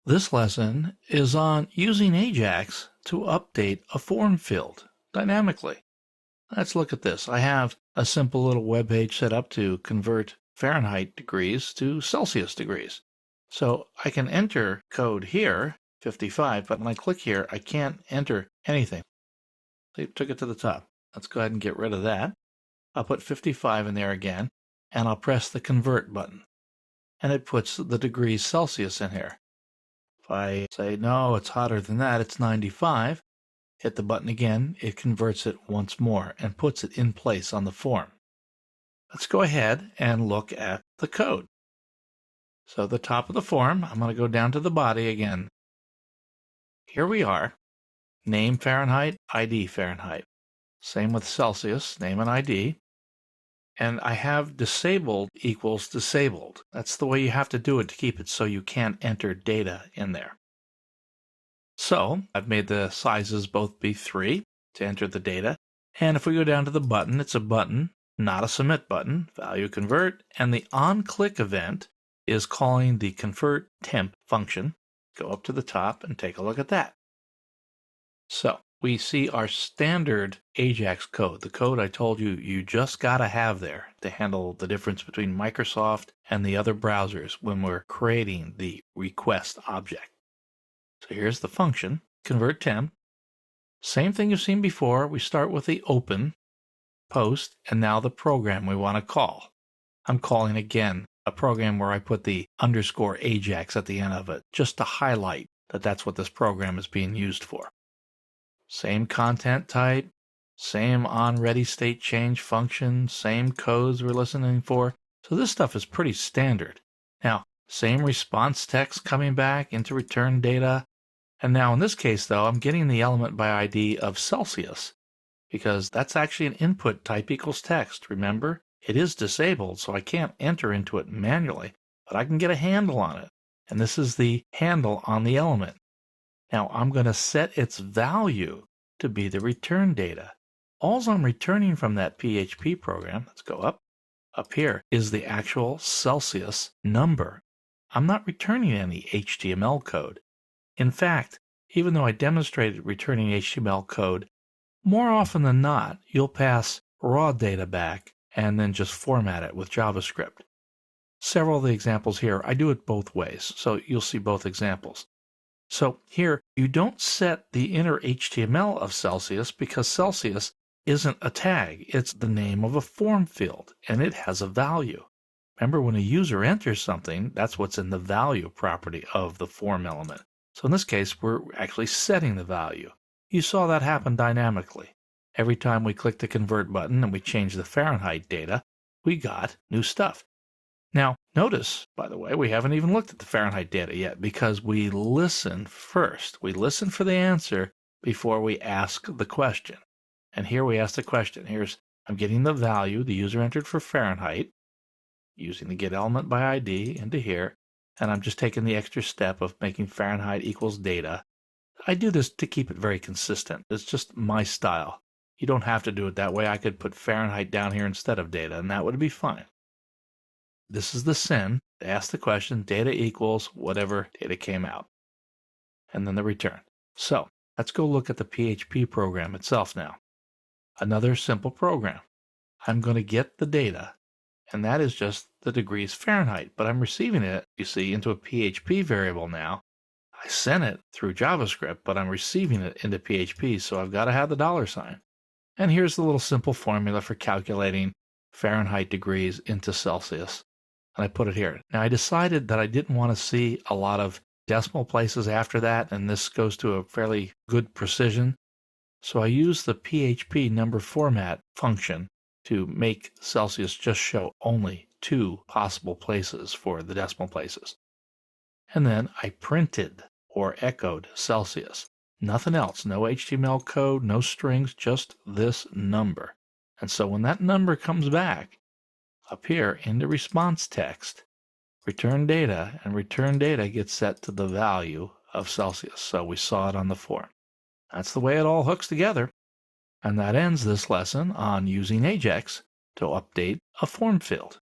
This lesson is on using Ajax to update a form field dynamically. Let's look at this. I have a simple little web page set up to convert Fahrenheit degrees to Celsius degrees. So I can enter code here, 55, but when I click here, I can't enter anything. So it took it to the top. Let's go ahead and get rid of that. I'll put 55 in there again, and I'll press the convert button. And it puts the degrees Celsius in here. If I say, no, it's hotter than that, it's 95, hit the button again, it converts it once more and puts it in place on the form. Let's go ahead and look at the code. So the top of the form, I'm going to go down to the body again. Here we are. Name Fahrenheit, ID Fahrenheit. Same with Celsius, name and ID. And I have disabled equals disabled. That's the way you have to do it to keep it so you can't enter data in there. So I've made the sizes both be 3 to enter the data. And if we go down to the button, it's a button, not a submit button, value convert. And the on-click event is calling the convert temp function. Go up to the top and take a look at that. So we see our standard Ajax code, the code I told you you just got to have there to handle the difference between Microsoft and the other browsers when we're creating the request object. So here's the function, convert temp. Same thing you've seen before. We start with the open, post, and now the program we want to call. I'm calling again a program where I put the underscore Ajax at the end of it just to highlight that that's what this program is being used for. Same content type, same onReady state change function, same codes we're listening for. So this stuff is pretty standard. Now, same response text coming back into return data. And now in this case, though, I'm getting the element by ID of Celsius because that's actually an input type equals text. Remember, it is disabled, so I can't enter into it manually, but I can get a handle on it. And this is the handle on the element. Now I'm going to set its value to be the return data. All I'm returning from that PHP program, let's go up here, is the actual Celsius number. I'm not returning any HTML code. In fact, even though I demonstrated returning HTML code, more often than not, you'll pass raw data back and then just format it with JavaScript. Several of the examples here, I do it both ways, so you'll see both examples. So here, you don't set the inner HTML of Celsius because Celsius isn't a tag. It's the name of a form field, and it has a value. Remember, when a user enters something, that's what's in the value property of the form element. So in this case, we're actually setting the value. You saw that happen dynamically. Every time we click the convert button and we change the Fahrenheit data, we got new stuff. Now, notice, by the way, we haven't even looked at the Fahrenheit data yet because we listen first. We listen for the answer before we ask the question. And here we ask the question. I'm getting the value the user entered for Fahrenheit, using the get element by ID into here, and I'm just taking the extra step of making Fahrenheit equals data. I do this to keep it very consistent. It's just my style. You don't have to do it that way. I could put Fahrenheit down here instead of data, and that would be fine. This is the send. Ask the question, data equals whatever data came out. And then the return. So let's go look at the PHP program itself now. Another simple program. I'm going to get the data, and that is just the degrees Fahrenheit, but I'm receiving it, you see, into a PHP variable now. I sent it through JavaScript, but I'm receiving it into PHP, so I've got to have the $sign. And here's the little simple formula for calculating Fahrenheit degrees into Celsius. And I put it here. Now I decided that I didn't want to see a lot of decimal places after that, and this goes to a fairly good precision. So I use the PHP number format function to make Celsius just show only 2 possible places for the decimal places. And then I printed or echoed Celsius. Nothing else, no HTML code, no strings, just this number. And so when that number comes back, up here in the response text, return data, and return data gets set to the value of Celsius. So we saw it on the form. That's the way it all hooks together. And that ends this lesson on using Ajax to update a form field.